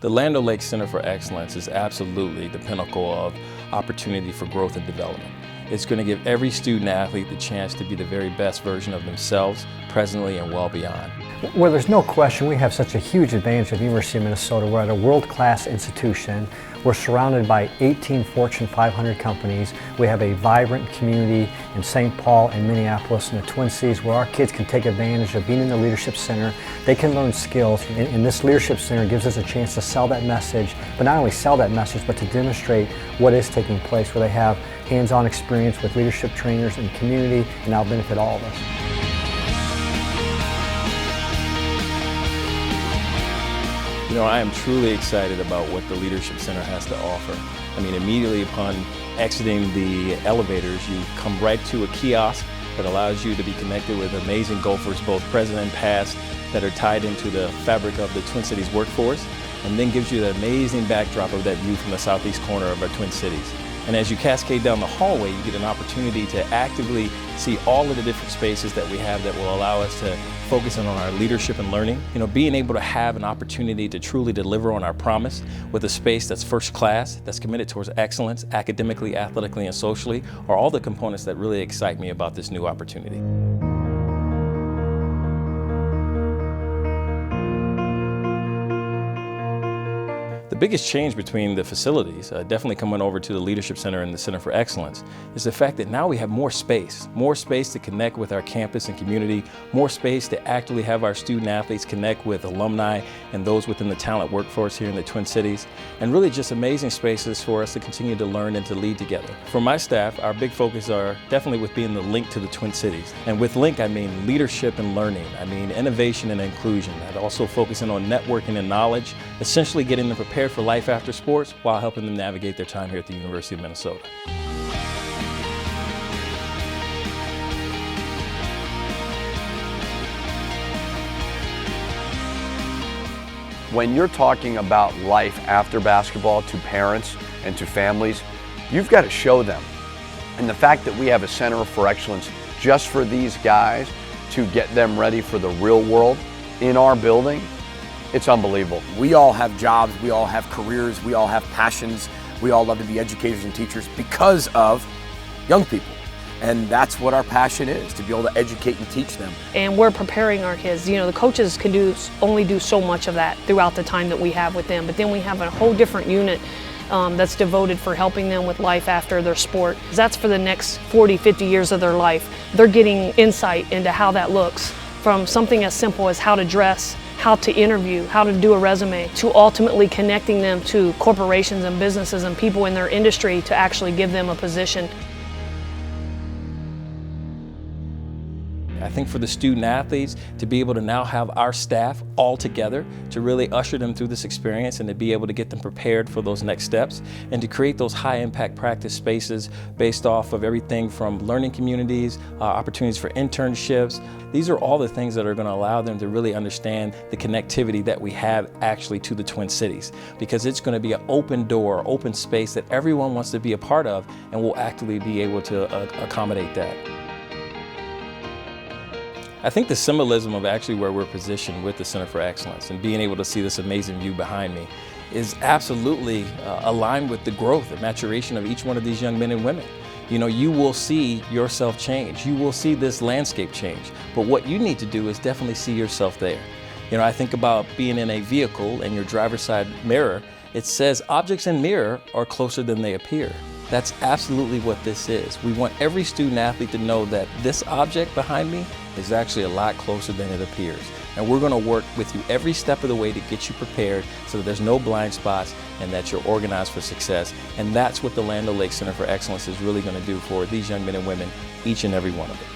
The Land O'Lakes Center for Excellence is absolutely the pinnacle of opportunity for growth and development. It's going to give every student athlete the chance to be the very best version of themselves, presently and well beyond. Well, there's no question we have such a huge advantage at the University of Minnesota. We're at a world-class institution. We're surrounded by 18 Fortune 500 companies. We have a vibrant community in St. Paul and Minneapolis and the Twin Cities where our kids can take advantage of being in the Leadership Center. They can learn skills, and this Leadership Center gives us a chance to sell that message, but not only sell that message, but to demonstrate what is taking place, where they have hands-on experience with leadership trainers and community, and that'll benefit all of us. You know, I am truly excited about what the Leadership Center has to offer. I mean, immediately upon exiting the elevators, you come right to a kiosk that allows you to be connected with amazing Gophers, both present and past, that are tied into the fabric of the Twin Cities workforce, and then gives you the amazing backdrop of that view from the southeast corner of our Twin Cities. And as you cascade down the hallway, you get an opportunity to actively see all of the different spaces that we have that will allow us to focus on our leadership and learning. You know, being able to have an opportunity to truly deliver on our promise with a space that's first class, that's committed towards excellence, academically, athletically, and socially, are all the components that really excite me about this new opportunity. The biggest change between the facilities, definitely coming over to the Leadership Center and the Center for Excellence, is the fact that now we have more space to connect with our campus and community, more space to actively have our student athletes connect with alumni and those within the talent workforce here in the Twin Cities, and really just amazing spaces for us to continue to learn and to lead together. For my staff, our big focus are definitely with being the link to the Twin Cities. And with link, I mean leadership and learning. I mean innovation and inclusion. I'd also focusing on networking and knowledge, essentially getting them prepared for life after sports while helping them navigate their time here at the University of Minnesota. When you're talking about life after basketball to parents and to families, you've got to show them. And the fact that we have a Center for Excellence just for these guys to get them ready for the real world in our building, it's unbelievable. We all have jobs, we all have careers, we all have passions, we all love to be educators and teachers because of young people. And that's what our passion is, to be able to educate and teach them. And we're preparing our kids. You know, the coaches can only do so much of that throughout the time that we have with them, but then we have a whole different unit that's devoted for helping them with life after their sport. That's for the next 40, 50 years of their life. They're getting insight into how that looks, from something as simple as how to dress, how to interview, how to do a resume, to ultimately connecting them to corporations and businesses and people in their industry to actually give them a position. I think for the student athletes to be able to now have our staff all together to really usher them through this experience and to be able to get them prepared for those next steps and to create those high impact practice spaces based off of everything from learning communities, opportunities for internships. These are all the things that are going to allow them to really understand the connectivity that we have actually to the Twin Cities, because it's going to be an open door, open space that everyone wants to be a part of, and we'll actively be able to accommodate that. I think the symbolism of actually where we're positioned with the Center for Excellence and being able to see this amazing view behind me is absolutely aligned with the growth and maturation of each one of these young men and women. You know, you will see yourself change. You will see this landscape change. But what you need to do is definitely see yourself there. You know, I think about being in a vehicle and your driver's side mirror. It says objects in mirror are closer than they appear. That's absolutely what this is. We want every student athlete to know that this object behind me is actually a lot closer than it appears. And we're going to work with you every step of the way to get you prepared so that there's no blind spots and that you're organized for success. And that's what the Land O'Lakes Center for Excellence is really going to do for these young men and women, each and every one of them.